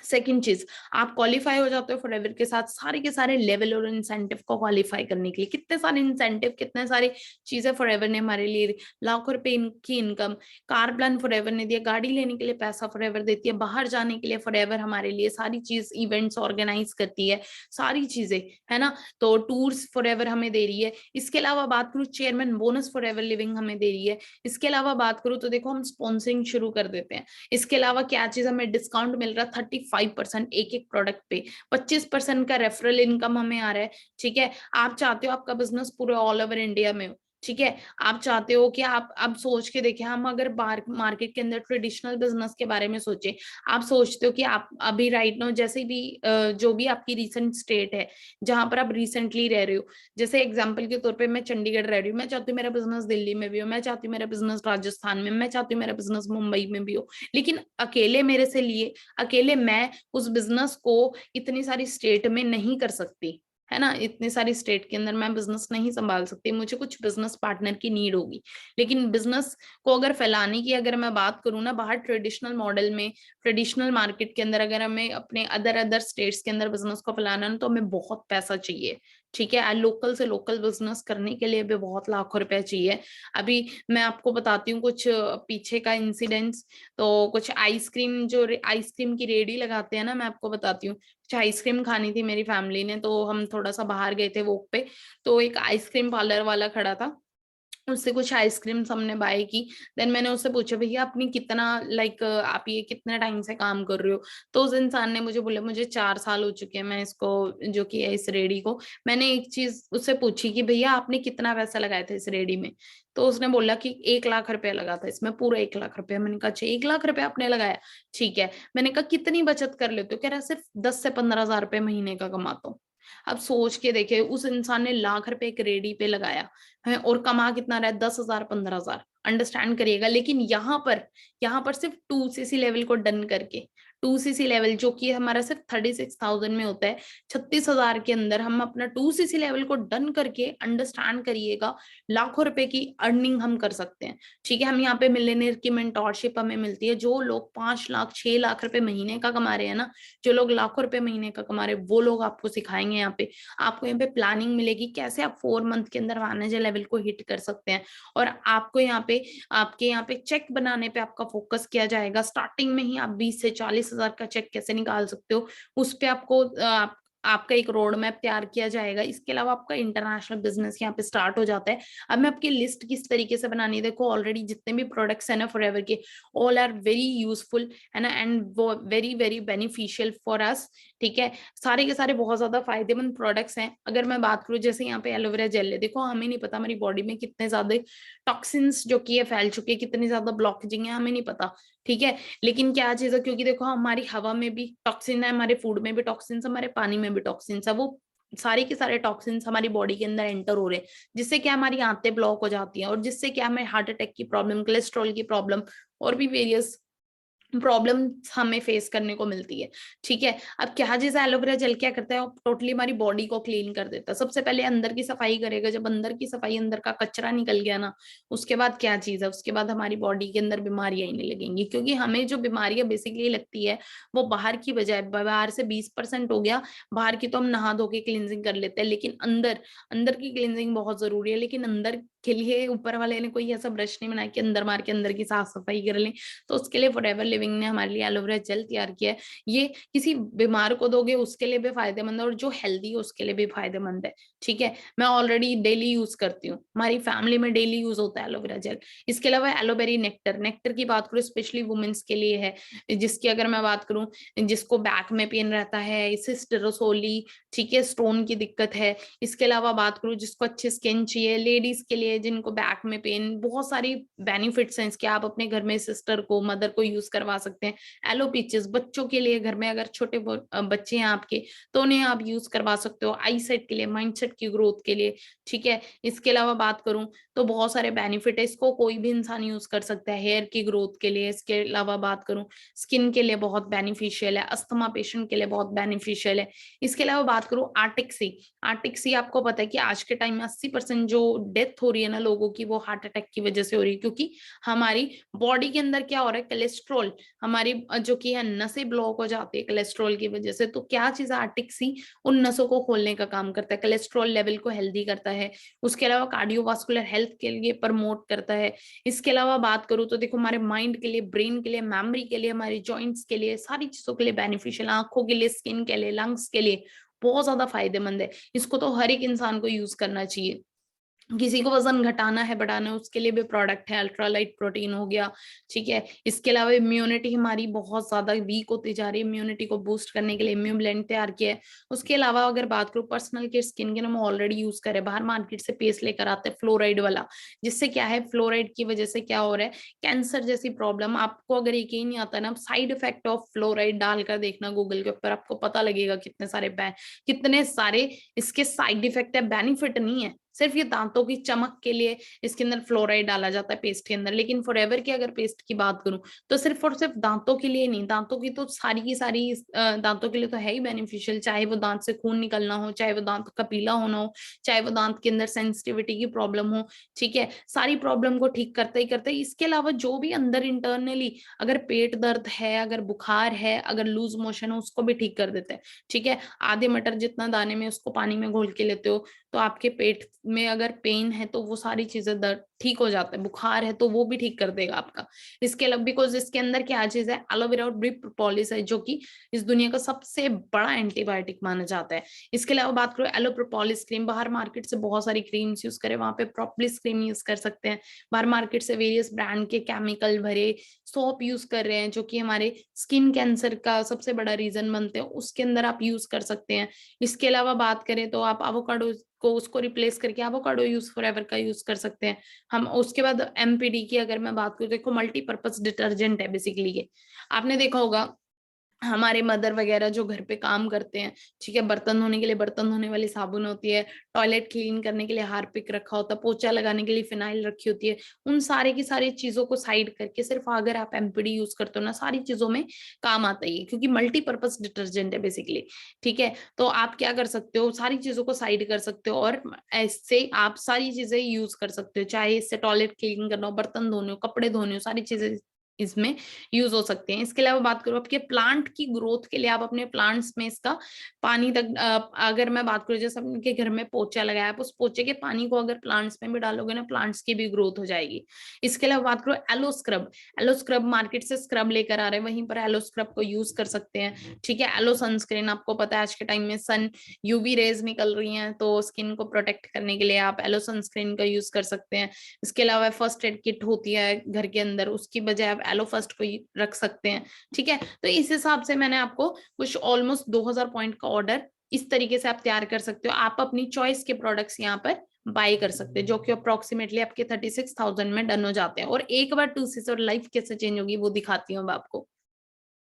सेकंड चीज, आप क्वालिफाई हो जाते हो फॉरएवर के साथ सारे के सारे लेवल और इंसेंटिव को क्वालिफाई करने के लिए। कितने सारे इंसेंटिव, कितने सारी चीजें फॉरएवर ने हमारे लिए, लाखों रुपए की इनकम, कार प्लान फॉरएवर ने दिया, गाड़ी लेने के लिए पैसा फॉरएवर देती है, बाहर जाने के लिए फॉरएवर हमारे लिए सारी चीज इवेंट्स ऑर्गेनाइज करती है, सारी चीजें, है ना। तो टूर्स फॉरएवर हमें दे रही है। इसके अलावा बात करूँ, चेयरमैन बोनस फॉरएवर लिविंग हमें दे रही है। इसके अलावा बात करूँ तो देखो हम स्पॉन्सरिंग शुरू कर देते हैं। इसके अलावा क्या चीज हमें डिस्काउंट मिल रहा है, 35% एक एक प्रोडक्ट पे, 25% का रेफरल इनकम हमें आ रहा है, ठीक है। आप चाहते हो आपका बिजनेस पूरे ऑल ओवर इंडिया में हो, ठीक है। आप चाहते हो कि आप अब सोच के देखें, हम अगर मार्केट के अंदर ट्रेडिशनल बिजनेस के बारे में सोचे, आप सोचते हो कि आप अभी राइट नाउ जैसे भी जो भी आपकी रिसेंट स्टेट है जहां पर आप रिसेंटली रह रहे हो, जैसे एग्जांपल के तौर पे मैं चंडीगढ़ रह रही हूँ, मैं चाहती हूँ मेरा बिजनेस दिल्ली में भी हो, मैं चाहती हूँ मेरा बिजनेस राजस्थान में, मैं चाहती हूँ मेरा बिजनेस मुंबई में भी हो, लेकिन अकेले मेरे से लिए, अकेले मैं उस बिजनेस को इतनी सारी स्टेट में नहीं कर सकती, है ना। इतनी सारी स्टेट के अंदर मैं बिजनेस नहीं संभाल सकती, मुझे कुछ बिजनेस पार्टनर की नीड होगी। लेकिन बिजनेस को अगर फैलाने की अगर मैं बात करूँ ना, बाहर ट्रेडिशनल मॉडल में, ट्रेडिशनल मार्केट के अंदर अगर हमें अपने अदर अदर स्टेट्स के अंदर बिजनेस को फैलाना है तो हमें बहुत पैसा चाहिए, ठीक है। लोकल से लोकल बिजनेस करने के लिए भी बहुत लाखों रुपए चाहिए। अभी मैं आपको बताती हूँ कुछ पीछे का इंसिडेंट्स। तो कुछ आइसक्रीम, जो आइसक्रीम की रेडी लगाते हैं ना, मैं आपको बताती हूँ, कुछ आइसक्रीम खानी थी मेरी फैमिली ने, तो हम थोड़ा सा बाहर गए थे वॉक पे, तो एक आइसक्रीम पार्लर वाला खड़ा था, उससे कुछ आइसक्रीम्स हमने बाय की। देन मैंने उससे पूछा, भैया अपनी कितना लाइक आप ये कितने टाइम से काम कर रहे हो, तो उस इंसान ने मुझे बोला मुझे 4 साल हो चुके हैं मैं इसको जो कि है इस रेडी को। मैंने एक चीज उससे पूछी कि भैया आपने कितना पैसा लगाया था इस रेडी में, तो उसने बोला कि 1 लाख रुपया लगा था इसमें, पूरा 1 लाख रुपया। मैंने कहा अच्छा 1 लाख रुपया आपने लगाया, ठीक है। मैंने कहा कितनी बचत कर लेते हो, कह रहा सिर्फ 10 से 15 हजार रुपए महीने का कमाता हूँ। अब सोच के देखे, उस इंसान ने 1 लाख रुपए एक रेडी पे लगाया है और कमा कितना रहा है, 10 हजार 15 हजार, अंडरस्टैंड करिएगा। लेकिन यहाँ पर सिर्फ 2CC लेवल को डन करके, 2CC लेवल जो कि हमारा सिर्फ 36,000 में होता है, 36,000 के अंदर हम अपना 2CC लेवल को डन करके, अंडरस्टैंड करिएगा, लाखों रुपए की अर्निंग हम कर सकते हैं, ठीक है। हम यहाँ पे मिलियनेयर की मेंटोरशिप हमें मिलती है, जो लोग 5 लाख 6 लाख रुपए महीने का कमा रहे हैं ना, जो लोग लाखों रुपए महीने का कमा रहे हैं, वो लोग आपको सिखाएंगे यहाँ पे। आपको यहाँ पे प्लानिंग मिलेगी कैसे आप 4 मंथ के अंदर मैनेजर लेवल को हिट कर सकते हैं। और आपको यहाँ पे, आपके यहाँ पे चेक बनाने पे आपका फोकस किया जाएगा। स्टार्टिंग में ही आप 20 से 40 हजार का चेक कैसे निकाल सकते हो, उस पे आपको आपका एक रोड मैप तैयार किया जाएगा। इसके अलावा आपका इंटरनेशनल बिजनेस यहाँ पे स्टार्ट हो जाता है। अब मैं आपकी लिस्ट किस तरीके से बनानी है, देखो ऑलरेडी जितने भी प्रोडक्ट्स है ना फॉरएवर के, ऑल आर वेरी यूजफुल, है ना, एंड वो very very beneficial for us, ठीक है। सारे के सारे बहुत ज्यादा फायदेमंद प्रोडक्ट्स हैं। अगर मैं बात करूं, जैसे यहाँ पे एलोवेरा जेल है, देखो हमें नहीं पता हमारी बॉडी में कितने ज्यादा टॉक्सिन्स जो कि है फैल चुके हैं, कितनी ज्यादा ब्लॉकेजिंग है, हमें नहीं पता, ठीक है। लेकिन क्या चीज है, क्योंकि देखो हमारी हवा में भी टॉक्सिन है, हमारे फूड में भी टॉक्सिन्स, हमारे पानी में भी टॉक्सिन्स है, वो सारे के सारे टॉक्सिन्स हमारी बॉडी के अंदर एंटर हो रहे हैं, जिससे क्या हमारी आंतें ब्लॉक हो जाती हैं, और जिससे क्या हमें हार्ट अटैक की प्रॉब्लम, कोलेस्ट्रॉल की प्रॉब्लम और भी वेरियस प्रॉब्लम हमें फेस करने को मिलती है। ठीक है, अब क्या चीज है, एलोवेरा जेल क्या करता है, टोटली हमारी बॉडी को क्लीन कर देता है। सबसे पहले अंदर की सफाई करेगा, जब अंदर की सफाई, अंदर का कचरा निकल गया ना, उसके बाद क्या चीज है, उसके बाद हमारी बॉडी के अंदर बीमारियां ही नहीं लगेंगी। क्योंकि हमें जो बीमारियां बेसिकली लगती है वो बाहर की बजाय, बाहर से 20% हो गया, बाहर की तो हम नहा धो के क्लींजिंग कर लेते हैं, लेकिन अंदर, अंदर की क्लींजिंग बहुत जरूरी है। लेकिन अंदर के लिए ऊपर वाले ने कोई ऐसा ब्रश नहीं बनाया कि अंदर मार के अंदर की साफ सफाई कर लें। तो उसके लिए फॉरएवर लिविंग ने हमारे लिए एलोवेरा जेल तैयार किया है। ये किसी बीमार को दोगे उसके लिए भी फायदेमंद है, और जो हेल्दी है उसके लिए भी फायदेमंद है। ठीक है, मैं ऑलरेडी डेली यूज करती हूँ, हमारी फैमिली में डेली यूज होता है एलोवेरा जेल। इसके अलावा एलोवेरी नेक्टर, नेक्टर की बात करूँ स्पेशली वुमेन्स के लिए है, जिसकी अगर मैं बात करूँ, जिसको बैक में पेन रहता है, सिस्ट रसोली, ठीक है, स्टोन की दिक्कत है। इसके अलावा बात करूँ जिसको अच्छी स्किन चाहिए, लेडीज के लिए जिनको बैक में पेन, बहुत सारी बेनिफिट्स हैं इसके। आप अपने घर में सिस्टर को, मदर को यूज करवा सकते हैं। एलोपीचिस बच्चों के लिए, घर में अगर छोटे बच्चे हैं आपके, तो उन्हें आप यूज करवा सकते हो, आई सेट के लिए, माइंडसेट की ग्रोथ के लिए। ठीक है, इसके अलावा बात करूं तो बहुत सारे बेनिफिट है, इसको कोई भी इंसान यूज कर सकता है हेयर की ग्रोथ के लिए। इसके अलावा बात करूं, स्किन के लिए बहुत बेनिफिशियल है, अस्थमा पेशेंट के लिए बहुत बेनिफिशियल है। इसके अलावा बात करूं आर्टिक्सी, आर्टिक्सी आपको पता है कि आज के टाइम में 80% जो डेथ हो रही है ना लोगों की, वो हार्ट अटैक की वजह से हो रही है। क्योंकि हमारी बॉडी के अंदर क्या हो रहा है, कोलेस्ट्रॉल, हमारी जो कि है नसें ब्लॉक हो जाती है कोलेस्ट्रॉल की वजह से। तो क्या चीज है, आर्टिक्सी उन नसों को खोलने का काम करता है, कोलेस्ट्रॉल लेवल को हेल्दी करता है। उसके अलावा कार्डियोवास्कुलर हेल्थ के लिए प्रमोट करता है। इसके अलावा बात करूँ तो देखो, हमारे माइंड के लिए, ब्रेन के लिए, मेमोरी के लिए, हमारे जॉइंट्स के लिए, सारी चीजों के लिए बेनिफिशियल, आंखों के लिए, स्किन के लिए, लंग्स के लिए बहुत ज्यादा फायदेमंद है। इसको तो हर एक इंसान को यूज करना चाहिए। किसी को वजन घटाना है, बढ़ाना है, उसके लिए भी प्रोडक्ट है, अल्ट्रालाइट प्रोटीन हो गया। ठीक है, इसके अलावा इम्यूनिटी हमारी बहुत ज्यादा वीक होती जा रही है, इम्यूनिटी को बूस्ट करने के लिए इम्यून ब्लेंड तैयार किया है। उसके अलावा अगर बात करूँ पर्सनल केयर, स्किन केयर, हम ऑलरेडी यूज करें, बाहर मार्केट से पेस्ट लेकर आते हैं फ्लोराइड वाला, जिससे क्या है, फ्लोराइड की वजह से क्या हो रहा है, कैंसर जैसी प्रॉब्लम। आपको अगर यकीन नहीं आता ना, साइड इफेक्ट ऑफ फ्लोराइड डालकर देखना गूगल के ऊपर, आपको पता लगेगा कितने सारे इसके साइड इफेक्ट है, बेनिफिट नहीं है। सिर्फ ये दांतों की चमक के लिए इसके अंदर फ्लोराइड डाला जाता है पेस्ट के अंदर। लेकिन फॉरएवर की अगर पेस्ट की बात करूं, तो सिर्फ और सिर्फ दांतों के लिए नहीं, दांतों की तो सारी की सारी दांतों के लिए तो है ही बेनिफिशियल। चाहे वो दांत से खून निकलना हो, चाहे वो दांत का पीला होना हो, चाहे वो दांत के अंदर सेंसिटिविटी की प्रॉब्लम हो। ठीक है, सारी प्रॉब्लम को ठीक करते ही करते, इसके अलावा जो भी अंदर इंटरनली अगर पेट दर्द है, अगर बुखार है, अगर लूज मोशन हो, उसको भी ठीक कर देते हैं। ठीक है, आधे मटर जितना दाने में उसको पानी में घोल के लेते हो, तो आपके पेट में अगर पेन है तो वो सारी चीजें दर्द ठीक हो जाता है, बुखार है तो वो भी ठीक कर देगा आपका। इसके अलावा बिकॉज इसके अंदर क्या चीज है, एलोवेरा और ड्रिप प्रोपोलिस है, जो कि इस दुनिया का सबसे बड़ा एंटीबायोटिक माना जाता है। इसके अलावा बात करो एलो प्रोपोलिस क्रीम, बाहर मार्केट से बहुत सारी क्रीम्स यूज करें, वहां पे प्रोपोलिस क्रीम यूज कर सकते हैं। बाहर मार्केट से वेरियस ब्रांड के केमिकल भरे सोप यूज कर रहे हैं, जो कि हमारे स्किन कैंसर का सबसे बड़ा रीजन बनते हैं, उसके अंदर आप यूज कर सकते हैं। इसके अलावा बात करें तो आप एवोकाडो को, उसको रिप्लेस करके एवोकाडो यूज फॉरएवर का यूज कर सकते हैं हम। उसके बाद एमपीडी की अगर मैं बात करूं, देखो मल्टीपर्पज डिटर्जेंट है बेसिकली ये। आपने देखा होगा हमारे मदर वगैरह जो घर पे काम करते हैं, ठीक है, बर्तन धोने के लिए बर्तन धोने वाली साबुन होती है, टॉयलेट क्लीन करने के लिए हार्पिक रखा होता है, पोछा लगाने के लिए फिनाइल रखी होती है। उन सारे की सारी चीजों को साइड करके सिर्फ अगर आप एमपीडी यूज करते हो ना, सारी चीजों में काम आता है, क्योंकि मल्टीपर्पज डिटर्जेंट है बेसिकली। ठीक है, तो आप क्या कर सकते हो, सारी चीजों को साइड कर सकते हो, और ऐसे आप सारी चीजें यूज कर सकते हो, चाहे इससे टॉयलेट क्लीन करना हो, बर्तन धोने हो, कपड़े धोने हो, सारी चीजें इसमें यूज हो सकते हैं। इसके अलावा बात करूं आपके प्लांट की ग्रोथ के लिए, आप अपने प्लांट्स में इसका पानी तक, अगर मैं बात करूं जैसे आपके घर में पोचा लगाया, आप उस पोचे के पानी को अगर प्लांट्स में भी डालोगे ना, प्लांट्स की भी ग्रोथ हो जाएगी। इसके अलावा बात करो aloe scrub, aloe scrub market से स्क्रब लेकर आ रहे हैं, वहीं पर एलो स्क्रब को यूज कर सकते हैं। ठीक है, एलो सनस्क्रीन, आपको पता है आज के टाइम में सन यूवी रेज निकल रही हैं, तो स्किन को प्रोटेक्ट करने के लिए आप एलो सनस्क्रीन का यूज कर सकते हैं। इसके अलावा फर्स्ट एड किट होती है घर के अंदर, उसकी बजाय आप एलो फर्स्ट को रख सकते हैं। ठीक है, तो इस हिसाब से मैंने आपको कुछ ऑलमोस्ट 2000 पॉइंट का ऑर्डर इस तरीके से आप तैयार कर सकते हो। आप अपनी चॉइस के प्रोडक्ट्स यहाँ पर बाय कर सकते हैं, जो कि अप्रोक्सीमेटली आपके 36,000 में डन हो जाते हैं। और एक बार टू सी और लाइफ कैसे चेंज होगी वो दिखाती हूँ मैं आपको।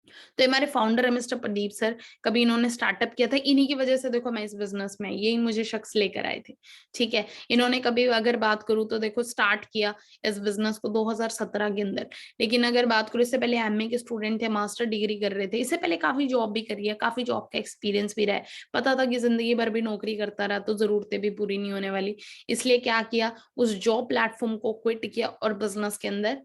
तो ये हमारे फाउंडर है मिस्टर प्रदीप सर। कभी इन्होंने स्टार्टअप किया था, इन्हीं की वजह से देखो मैं इस बिजनेस में, यही मुझे शख्स लेकर आए थे। ठीक है, इन्होंने कभी अगर बात करूं तो देखो स्टार्ट किया इस बिजनेस को 2017 के अंदर। लेकिन अगर बात करूं, इससे पहले एमए के स्टूडेंट थे, मास्टर डिग्री कर रहे थे, इससे पहले काफी जॉब भी करी है, काफी जॉब का एक्सपीरियंस भी रहा है। पता था कि जिंदगी भर भी नौकरी करता रहा तो जरूरतें भी पूरी नहीं होने वाली। इसलिए क्या किया, उस जॉब प्लेटफॉर्म को क्विट किया और बिजनेस के अंदर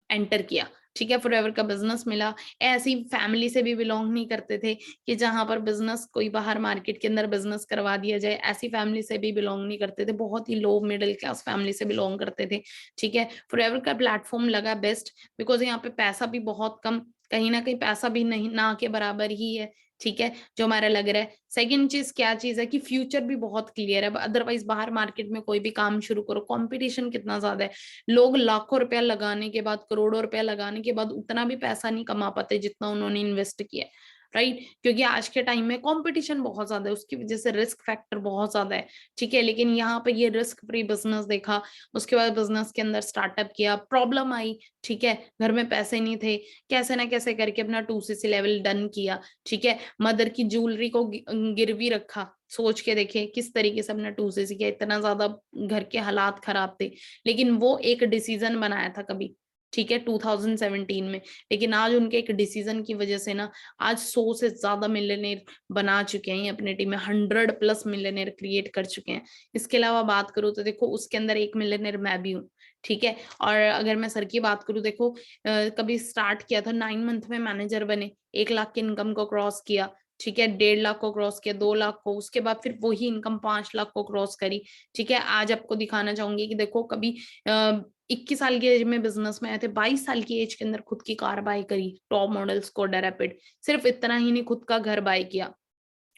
एंटर किया। ठीक है, फॉरएवर का बिजनेस मिला। ऐसी फैमिली से भी बिलोंग नहीं करते थे कि जहां पर बिजनेस कोई बाहर मार्केट के अंदर बिजनेस करवा दिया जाए, ऐसी फैमिली से भी बिलोंग नहीं करते थे, बहुत ही लो मिडिल क्लास फैमिली से बिलोंग करते थे। ठीक है, फॉरएवर का प्लेटफॉर्म लगा बेस्ट, बिकॉज यहाँ पे पैसा भी बहुत कम, कहीं ना कहीं पैसा भी नहीं ना के बराबर ही है। ठीक है, जो हमारा लग रहा है। सेकंड चीज क्या चीज है कि फ्यूचर भी बहुत क्लियर है। अदरवाइज बाहर मार्केट में कोई भी काम शुरू करो, कंपटीशन कितना ज्यादा है। लोग लाखों रुपया लगाने के बाद, करोड़ों रुपया लगाने के बाद उतना भी पैसा नहीं कमा पाते जितना उन्होंने इन्वेस्ट किया है। राइट, क्योंकि आज के टाइम में कंपटीशन बहुत ज्यादा है, उसकी वजह से रिस्क फैक्टर बहुत ज्यादा है। ठीक है, लेकिन यहाँ पे ये रिस्क फ्री बिजनेस देखा, उसके बाद बिजनेस के अंदर स्टार्टअप किया, प्रॉब्लम आई। ठीक है, घर में पैसे नहीं थे, कैसे ना कैसे करके अपना 2cc लेवल डन किया। ठीक है, मदर की ज्वेलरी को गिरवी रखा। सोच के देखे किस तरीके से अपना 2cc किया, इतना ज्यादा घर के हालात खराब थे, लेकिन वो एक डिसीजन बनाया था कभी। ठीक है, 2017 में। लेकिन आज उनके एक डिसीजन की वजह से ना, आज 100 से ज्यादा मिलियनेयर बना चुके हैं अपने टीम में, 100+ मिलियनेयर क्रिएट कर चुके हैं। इसके अलावा बात करूँ तो देखो उसके अंदर एक मिलियनेयर मैं भी हूँ। ठीक है, और अगर मैं सर की बात करूँ, देखो कभी स्टार्ट किया था 9 मंथ में मैनेजर बने, 1 लाख की इनकम को क्रॉस किया। ठीक है, 1.5 लाख को क्रॉस किया, 2 लाख को, उसके बाद फिर वही इनकम 5 लाख को क्रॉस करी। ठीक है, आज आपको दिखाना चाहूंगी कि देखो कभी 21 साल की एज में बिजनेस में आए थे, 22 साल की एज के अंदर खुद की कार बाय करी, टॉप मॉडल स्कोडा रैपिड। सिर्फ इतना ही नहीं, खुद का घर बाय किया,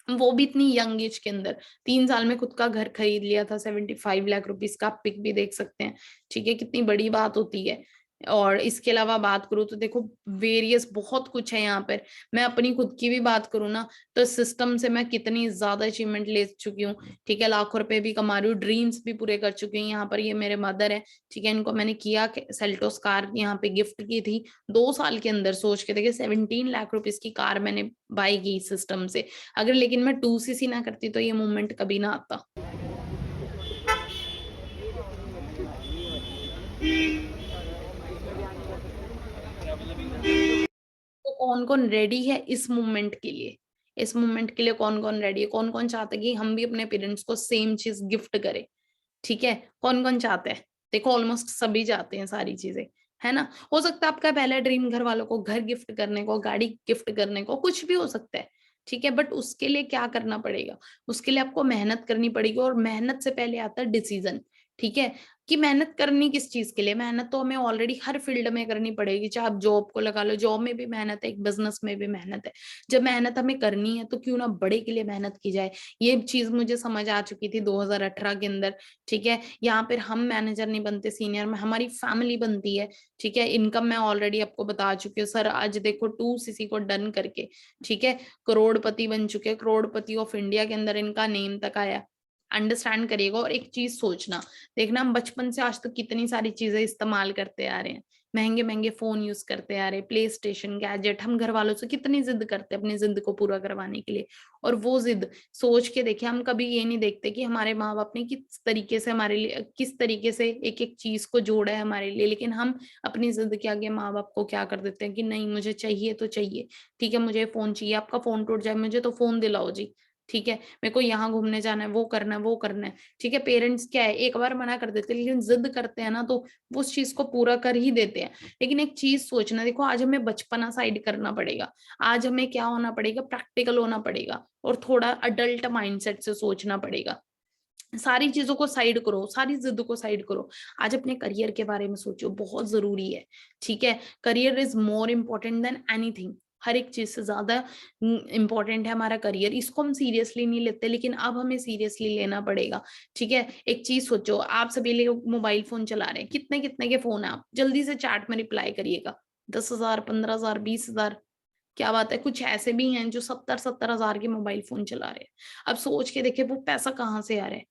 वो भी इतनी यंग एज के अंदर। 3 साल में खुद का घर खरीद लिया था, 75 लाख रुपीज का, आप पिक भी देख सकते हैं। ठीक है, कितनी बड़ी बात होती है। और इसके अलावा बात करूँ तो देखो वेरियस बहुत कुछ है यहाँ पर। मैं अपनी खुद की भी बात करूँ ना, तो सिस्टम से मैं कितनी ज्यादा अचीवमेंट ले चुकी हूँ। ठीक है, लाखों रुपए भी कमा रही हूँ, ड्रीम्स भी पूरे कर चुकी हूँ। यहाँ पर ये मेरे मदर है। ठीक है, इनको मैंने किया सेल्टोस कार यहाँ पे गिफ्ट की थी 2 साल के अंदर। सोच के देखिए 17 लाख रुपीज की कार मैंने बाई की सिस्टम से। अगर लेकिन मैं 2cc ना करती तो ये मूवमेंट कभी ना आता। तो कौन कौन रेडी है इस मूवमेंट के लिए? इस मूवमेंट के लिए कौन कौन रेडी है? कौन कौन चाहता है कि हम भी अपने पेरेंट्स को सेम चीज गिफ्ट करें? ठीक है, कौन कौन चाहता है? देखो ऑलमोस्ट सभी चाहते हैं सारी चीजें, है ना। हो सकता है आपका पहला ड्रीम घर वालों को घर गिफ्ट करने को, गाड़ी गिफ्ट करने को, कुछ भी हो सकता है। ठीक है, बट उसके लिए क्या करना पड़ेगा? उसके लिए आपको मेहनत करनी पड़ेगी, और मेहनत से पहले आता है डिसीजन। ठीक है, कि मेहनत करनी किस चीज के लिए? मेहनत तो हमें ऑलरेडी हर फील्ड में करनी पड़ेगी, चाहे आप जॉब को लगा लो, जॉब में भी मेहनत है, एक बिजनेस में भी मेहनत है। जब मेहनत हमें करनी है तो क्यों ना बड़े के लिए मेहनत की जाए। ये चीज मुझे समझ आ चुकी थी 2018 के अंदर। ठीक है, यहाँ पर हम मैनेजर नहीं बनते सीनियर में, हमारी फैमिली बनती है। ठीक है, इनकम मैं ऑलरेडी आपको बता चुकी हूँ सर। आज देखो 2cc को डन करके, ठीक है, करोड़पति बन चुके, करोड़पति ऑफ इंडिया के अंदर इनका नेम तक आया। अंडरस्टैंड करिएगा। और एक चीज सोचना, देखना हम बचपन से आज तक कितनी सारी चीजें इस्तेमाल करते आ रहे हैं, महंगे महंगे फोन यूज करते आ रहे हैं, प्ले स्टेशन, गैजेट, हम घर वालों से कितनी जिद करते हैं अपनी जिद को पूरा करवाने के लिए। और वो जिद सोच के देखिए, हम कभी ये नहीं देखते कि हमारे माँ बाप ने किस तरीके से हमारे लिए, किस तरीके से एक एक चीज को जोड़ा है हमारे लिए, लेकिन हम अपनी जिद के आगे माँ बाप को क्या कर देते हैं कि नहीं मुझे चाहिए तो चाहिए। ठीक है, मुझे फोन चाहिए, आपका फोन टूट जाए मुझे तो फोन दिलाओ जी। ठीक है, मेरे को यहाँ घूमने जाना है, वो करना है, वो करना है। ठीक है, पेरेंट्स क्या है, एक बार मना कर देते हैं, लेकिन जिद करते हैं ना तो वो उस चीज को पूरा कर ही देते हैं। लेकिन एक चीज सोचना, देखो आज हमें बचपना साइड करना पड़ेगा। आज हमें क्या होना पड़ेगा, प्रैक्टिकल होना पड़ेगा, और थोड़ा अडल्ट माइंडसेट से सोचना पड़ेगा। सारी चीजों को साइड करो, सारी जिद को साइड करो। आज अपने करियर के बारे में सोचो, बहुत जरूरी है। ठीक है, career is more important than anything. हर एक चीज से ज्यादा इंपॉर्टेंट है हमारा करियर। इसको हम सीरियसली नहीं लेते, लेकिन अब हमें सीरियसली लेना पड़ेगा। ठीक है, एक चीज सोचो, आप सभी लोग मोबाइल फोन चला रहे हैं, कितने कितने के फोन है, आप जल्दी से चैट में रिप्लाई करिएगा। 10,000, 15,000, 20,000, क्या बात है। कुछ ऐसे भी हैं जो 70-70 हजार के मोबाइल फोन चला रहे हैं। अब सोच के देखिए वो पैसा कहाँ से आ रहा है,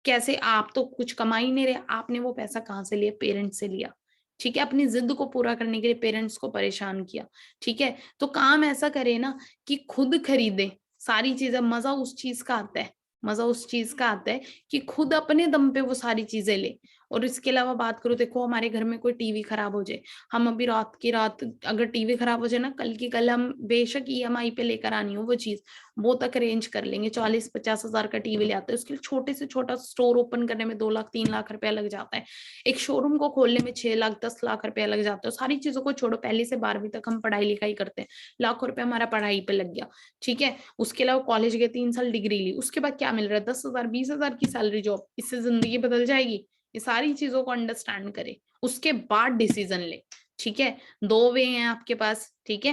कैसे? आप तो कुछ कमा ही नहीं रहे, आपने वो पैसा कहाँ से लिया? पेरेंट्स से लिया। ठीक है, अपनी जिद को पूरा करने के लिए पेरेंट्स को परेशान किया। ठीक है, तो काम ऐसा करे ना कि खुद खरीदे सारी चीजें। मजा उस चीज का आता है, मजा उस चीज का आता है कि खुद अपने दम पे वो सारी चीजें ले। और इसके अलावा बात करूं, देखो हमारे घर में कोई टीवी खराब हो जाए, हम अभी रात की रात अगर टीवी खराब हो जाए ना, कल की कल हम बेशक ईएमआई पे लेकर आनी हो वो चीज, वो तक अरेंज कर लेंगे। 40-50 हजार का टीवी ले आते हैं, उसके लिए छोटे से छोटा स्टोर ओपन करने में 2 लाख 3 लाख रुपया लग जाता है। एक शोरूम को खोलने में 6 लाख 10 लाख रुपया लग जाता है। सारी चीजों को छोड़ो, पहली से 12वीं तक हम पढ़ाई लिखाई करते हैं, लाखों रुपया हमारा पढ़ाई पे लग गया। ठीक है, उसके अलावा कॉलेज के 3 साल डिग्री ली, उसके बाद क्या मिल रहा है? 10 हजार 20 हजार की सैलरी जॉब। इससे जिंदगी बदल जाएगी? ये सारी चीजों को अंडरस्टैंड करे, उसके बाद डिसीजन ले। ठीक है, 2 वे हैं आपके पास। ठीक है,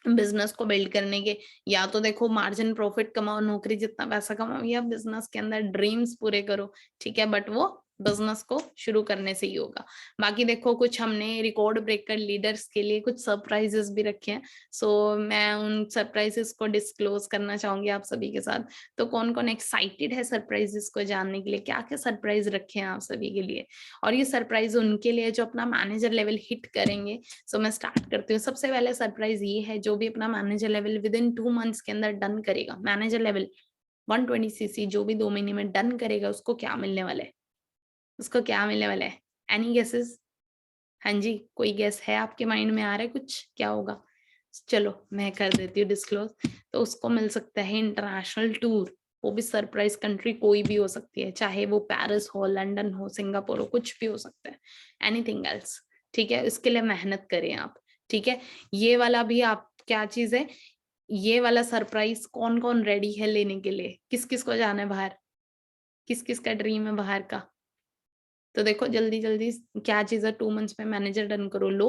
बिजनेस को बिल्ड करने के, या तो देखो मार्जिन प्रॉफिट कमाओ, नौकरी जितना पैसा कमाओ, या बिजनेस के अंदर ड्रीम्स पूरे करो। ठीक है, बट वो बिजनेस को शुरू करने से ही होगा। बाकी देखो कुछ हमने रिकॉर्ड ब्रेकर लीडर्स के लिए कुछ सरप्राइजेस भी रखे हैं। सो मैं उन सरप्राइजेस को डिस्क्लोज करना चाहूंगी आप सभी के साथ। तो कौन कौन एक्साइटेड है सरप्राइजेस को जानने के लिए, क्या क्या सरप्राइज रखे हैं आप सभी के लिए? और ये सरप्राइज उनके लिए जो अपना मैनेजर लेवल हिट करेंगे। सो मैं स्टार्ट करती हूँ। सबसे पहले सरप्राइज ये है, जो भी अपना manager level with in 2 months के अंदर डन करेगा, मैनेजर लेवल 120 cc जो भी 2 महीने में डन करेगा, उसको क्या मिलने वाला है? उसको क्या मिलने वाला है? Any guesses? हाँ जी, कोई गेस है आपके माइंड में आ रहा है कुछ, क्या होगा? चलो मैं कर देती हूँ डिस्क्लोज। तो उसको मिल सकता है इंटरनेशनल टूर, वो भी सरप्राइज कंट्री कोई भी हो सकती है, चाहे वो पेरिस हो, लंदन हो, सिंगापुर हो, कुछ भी हो सकता है, एनीथिंग एल्स। ठीक है, इसके लिए मेहनत करें आप। ठीक है, ये वाला भी आप क्या चीज है, ये वाला सरप्राइज कौन कौन रेडी है लेने के लिए? किस किस को जाना है बाहर? किस किस का ड्रीम है बाहर का? तो देखो जल्दी जल्दी क्या चीज है, 2 मंथ्स में मैनेजर डन करो लो।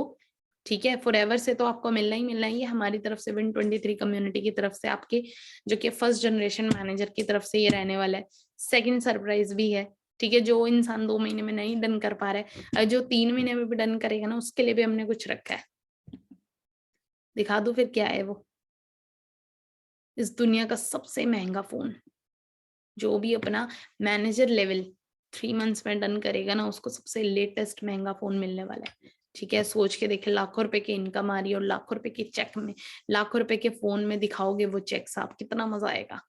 ठीक है, फॉरएवर से तो आपको मिलना ही मिलना ही है, हमारी तरफ से Win23 कम्युनिटी की तरफ से आपके, जो कि फर्स्ट जनरेशन मैनेजर की तरफ से ये रहने वाला है। सेकंड सरप्राइज भी है। ठीक है, जो इंसान 2 महीने में नहीं डन कर पा रहा है, और जो 3 महीने में भी डन करेगा ना, उसके लिए भी हमने कुछ रखा है। दिखा दो फिर क्या है वो? इस दुनिया का सबसे महंगा फोन, जो भी अपना मैनेजर लेवल 3 मंथ्स में डन करेगा ना, उसको सबसे लेटेस्ट महंगा फोन मिलने वाला है। ठीक है, सोच के देखे, लाखों रुपए की इनकम आ रही है और लाखों रुपए के चेक में, लाखों रुपए के फोन में दिखाओगे वो चेक्स आप, कितना मजा आएगा,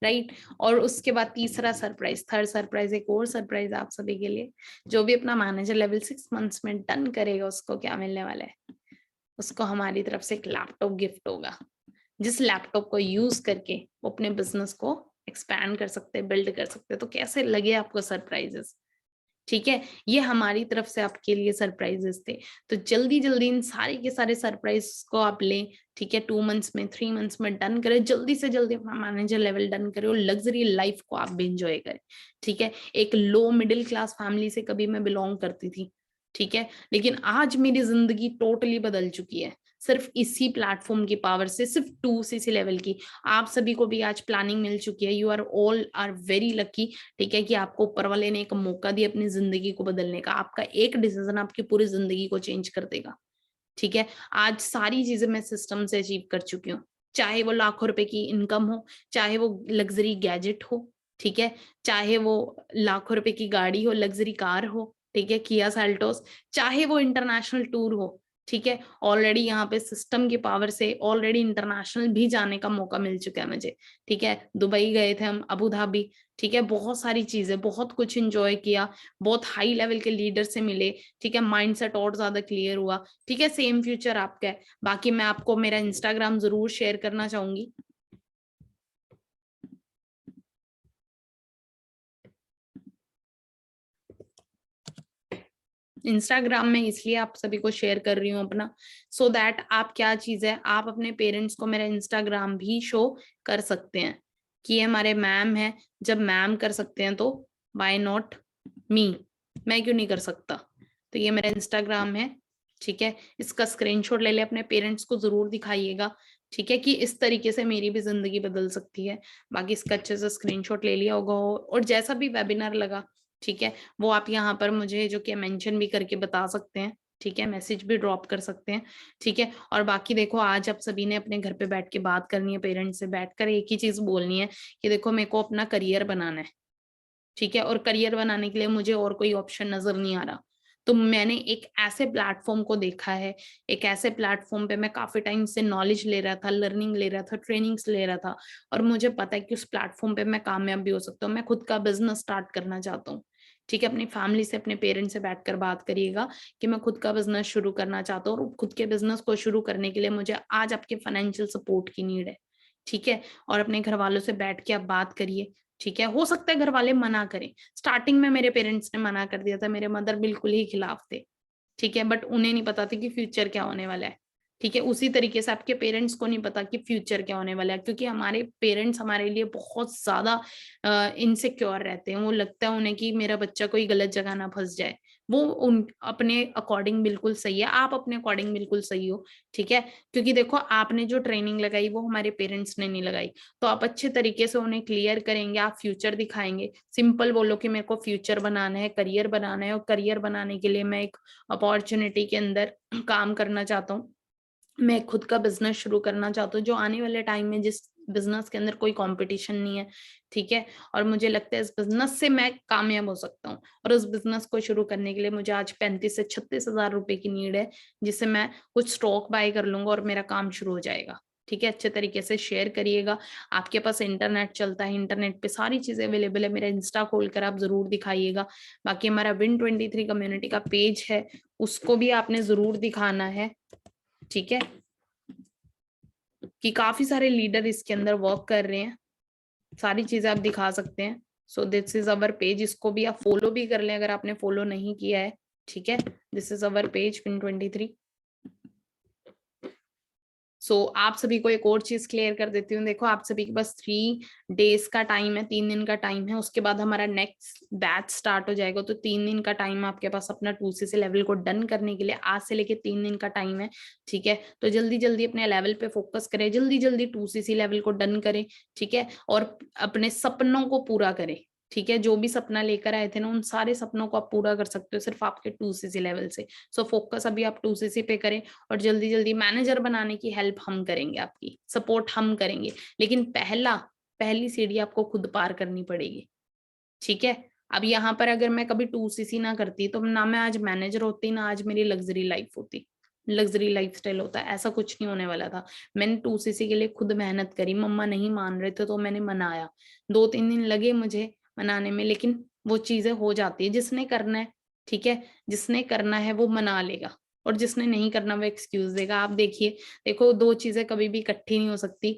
राइट? और उसके बाद तीसरा सरप्राइज, थर्ड सरप्राइज, एक और सरप्राइज आप सभी के लिए, जो भी अपना मैनेजर लेवल 6 मंथ्स में डन करेगा, उसको क्या मिलने वाला है? उसको हमारी तरफ से एक लैपटॉप गिफ्ट होगा, जिस लैपटॉप को यूज करके वो अपने बिजनेस को एक्सपैंड कर सकते हैं, बिल्ड कर सकते हैं। तो कैसे लगे आपको सरप्राइजेस? ठीक है, ये हमारी तरफ से आपके लिए सरप्राइजेस थे। तो जल्दी जल्दी इन सारे के सारे सरप्राइज को आप लें। ठीक है, 2 मंथ्स में 3 मंथ्स में डन करें, जल्दी से जल्दी अपना मैनेजर लेवल डन करें और लग्जरी लाइफ को आप भी इंजॉय करें। ठीक है, एक लो मिडिल क्लास फैमिली से कभी मैं बिलोंग करती थी। ठीक है, लेकिन आज मेरी जिंदगी टोटली बदल चुकी है, सिर्फ इसी प्लेटफॉर्म की पावर से, सिर्फ 2cc लेवल की। आप सभी को भी आज प्लानिंग मिल चुकी है, you are all are very lucky. ठीक है, कि आपको ऊपर वाले ने एक मौका दिया अपनी जिंदगी को बदलने का। आपका एक डिसीजन आपकी पूरी जिंदगी को चेंज कर देगा। ठीक है, आज सारी चीजें मैं सिस्टम से अचीव कर चुकी हूँ, चाहे वो लाखों रुपए की इनकम हो, चाहे वो लग्जरी गैजेट हो। ठीक है, चाहे वो लाखों रुपए की गाड़ी हो, लग्जरी कार हो, ठीक है, किया सेल्टोस, चाहे वो इंटरनेशनल टूर हो। ठीक है, ऑलरेडी यहाँ पे सिस्टम की पावर से ऑलरेडी इंटरनेशनल भी जाने का मौका मिल चुका है मुझे। ठीक है, दुबई गए थे हम, अबू धाबी। ठीक है, बहुत सारी चीजें, बहुत कुछ एंजॉय किया, बहुत हाई लेवल के लीडर से मिले। ठीक है, माइंडसेट और ज्यादा क्लियर हुआ। ठीक है, सेम फ्यूचर आपका है। बाकी मैं आपको मेरा इंस्टाग्राम जरूर शेयर करना चाहूंगी। इंस्टाग्राम में इसलिए आप सभी को शेयर कर रही हूँ अपना, सो दैट आप क्या चीज है, आप अपने पेरेंट्स को मेरा इंस्टाग्राम भी शो कर सकते हैं कि ये हमारे मैम है। जब मैम कर सकते हैं तो वाई नॉट मी, मैं क्यों नहीं कर सकता? तो ये मेरा इंस्टाग्राम है। ठीक है, इसका स्क्रीनशॉट ले ले, अपने पेरेंट्स को जरूर दिखाइएगा। ठीक है, कि इस तरीके से मेरी भी जिंदगी बदल सकती है। बाकी इसका अच्छे से स्क्रीनशॉट ले लिया होगा, और जैसा भी वेबिनार लगा, ठीक है, वो आप यहाँ पर मुझे जो कि मेंशन भी करके बता सकते हैं। ठीक है, मैसेज भी ड्रॉप कर सकते हैं। ठीक है, और बाकी देखो, आज आप सभी ने अपने घर पे बैठ के बात करनी है, पेरेंट्स से बैठकर एक ही चीज बोलनी है कि देखो मेरे को अपना करियर बनाना है। ठीक है, और करियर बनाने के लिए मुझे और कोई ऑप्शन नजर नहीं आ रहा। तो मैंने एक ऐसे प्लेटफॉर्म को देखा है, एक ऐसे प्लेटफॉर्म पे मैं काफी टाइम से नॉलेज ले रहा था, लर्निंग ले रहा था, ट्रेनिंग्स ले रहा था, और मुझे पता है कि उस प्लेटफॉर्म पे मैं कामयाब भी हो सकता हूँ। मैं खुद का बिजनेस स्टार्ट करना चाहता हूँ। ठीक है, अपनी फैमिली से, अपने पेरेंट्स से बैठकर बात करिएगा कि मैं खुद का बिजनेस शुरू करना चाहता हूँ, और खुद के बिजनेस को शुरू करने के लिए मुझे आज आपके फाइनेंशियल सपोर्ट की नीड है। ठीक है, और अपने घर वालों से बैठ के आप बात करिए। ठीक है, हो सकता है घर वाले मना करें। स्टार्टिंग में मेरे पेरेंट्स ने मना कर दिया था, मेरे मदर बिल्कुल ही खिलाफ थे। ठीक है, बट उन्हें नहीं पता था कि फ्यूचर क्या होने वाला है। ठीक है, उसी तरीके से आपके पेरेंट्स को नहीं पता कि फ्यूचर क्या होने वाला है, क्योंकि हमारे पेरेंट्स हमारे लिए बहुत ज्यादा इनसिक्योर रहते हैं। वो लगता है उन्हें कि मेरा बच्चा कोई गलत जगह ना फंस जाए। वो उन अपने अकॉर्डिंग बिल्कुल सही है, आप अपने अकॉर्डिंग बिल्कुल सही हो। ठीक है, क्योंकि देखो आपने जो ट्रेनिंग लगाई वो हमारे पेरेंट्स ने नहीं लगाई। तो आप अच्छे तरीके से उन्हें क्लियर करेंगे, आप फ्यूचर दिखाएंगे, सिंपल बोलो कि मेरे को फ्यूचर बनाना है, करियर बनाना है, और करियर बनाने के लिए मैं एक अपॉर्चुनिटी के अंदर काम करना चाहता हूँ। मैं खुद का बिजनेस शुरू करना चाहता हूँ जो आने वाले टाइम में, जिस बिजनेस के अंदर कोई कंपटीशन नहीं है। ठीक है, और मुझे लगता है इस बिजनेस से मैं कामयाब हो सकता हूँ, और उस बिजनेस को शुरू करने के लिए मुझे आज 35 से 36 हजार रुपए की नीड है, जिससे मैं कुछ स्टॉक बाय कर लूंगा और मेरा काम शुरू हो जाएगा। ठीक है, अच्छे तरीके से शेयर करिएगा। आपके पास इंटरनेट चलता है, इंटरनेट पे सारी चीजें अवेलेबल है, मेरा इंस्टा खोलकर आप जरूर दिखाइएगा। बाकी हमारा Win23 कम्युनिटी का पेज है, उसको भी आपने जरूर दिखाना है। ठीक है, कि काफी सारे लीडर इसके अंदर वर्क कर रहे हैं, सारी चीजें आप दिखा सकते हैं। So this is our page, इसको भी आप फॉलो भी कर लें अगर आपने फॉलो नहीं किया है। ठीक है, this is our page Win23। सो आप सभी को एक और चीज क्लियर कर देती हूँ। देखो, आप सभी के पास 3 डेज का टाइम है, 3 दिन का टाइम है, उसके बाद हमारा नेक्स्ट बैच स्टार्ट हो जाएगा। तो 3 दिन का टाइम आपके पास अपना 2CC लेवल को डन करने के लिए, आज से लेके 3 दिन का टाइम है। ठीक है, तो जल्दी जल्दी अपने लेवल पे फोकस करें, जल्दी जल्दी 2CC लेवल को डन करें। ठीक है, और अपने सपनों को पूरा करें। ठीक है, जो भी सपना लेकर आए थे ना, उन सारे सपनों को आप पूरा कर सकते हो सिर्फ आपके 2CC लेवल से। सो फोकस अभी आप 2CC पे करें, और जल्दी जल्दी मैनेजर बनाने की हेल्प हम करेंगे, आपकी सपोर्ट हम करेंगे। लेकिन पहली सीढ़ी आपको खुद पार करनी पड़ेगी। ठीक है, अब यहाँ पर अगर मैं कभी 2CC ना करती तो ना मैं आज मैनेजर होती, ना आज मेरी लग्जरी लाइफ होती, लग्जरी लाइफस्टाइल होता। ऐसा कुछ नहीं होने वाला था। मैंने 2CC के लिए खुद मेहनत करी, मम्मा नहीं मान रहे थे तो मैंने मनाया, 2-3 दिन लगे मुझे मनाने में, लेकिन वो चीजें हो जाती है। जिसने करना है, ठीक है, जिसने करना है वो मना लेगा, और जिसने नहीं करना वो एक्सक्यूज देगा। आप देखिए, देखो, दो चीजें कभी भी इकट्ठी नहीं हो सकती।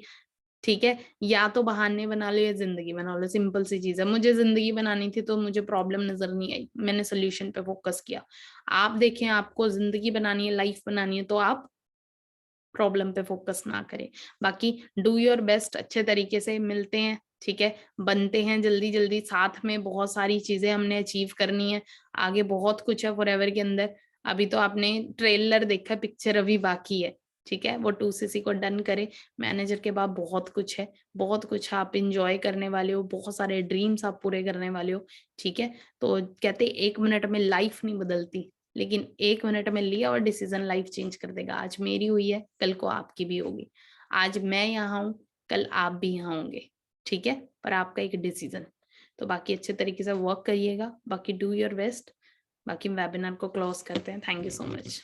ठीक है, या तो बहाने बना लो या जिंदगी बना लो, सिंपल सी चीज है। मुझे जिंदगी बनानी थी तो मुझे प्रॉब्लम नजर नहीं आई, मैंने सोल्यूशन पे फोकस किया। आप देखें, आपको जिंदगी बनानी है, लाइफ बनानी है, तो आप प्रॉब्लम पे फोकस ना करें। बाकी डू योर बेस्ट, अच्छे तरीके से मिलते हैं। ठीक है, बनते हैं जल्दी जल्दी साथ में, बहुत सारी चीजें हमने अचीव करनी है, आगे बहुत कुछ है फॉरएवर के अंदर। अभी तो आपने ट्रेलर देखा, पिक्चर अभी बाकी है। ठीक है, वो 2CC को डन करें, मैनेजर के बाद बहुत कुछ है, बहुत कुछ आप इंजॉय करने वाले हो, बहुत सारे ड्रीम्स आप पूरे करने वाले हो। ठीक है, तो कहते 1 मिनट में लाइफ नहीं बदलती, लेकिन 1 मिनट में लिया और डिसीजन लाइफ चेंज कर देगा। आज मेरी हुई है, कल को आपकी भी होगी। आज मैं यहाँ हूँ, कल आप भी यहाँ होंगे। ठीक है, पर आपका एक डिसीजन। तो बाकी अच्छे तरीके से वर्क करिएगा, बाकी डू योर बेस्ट। बाकी वेबिनार को क्लोज करते हैं। Thank you so much.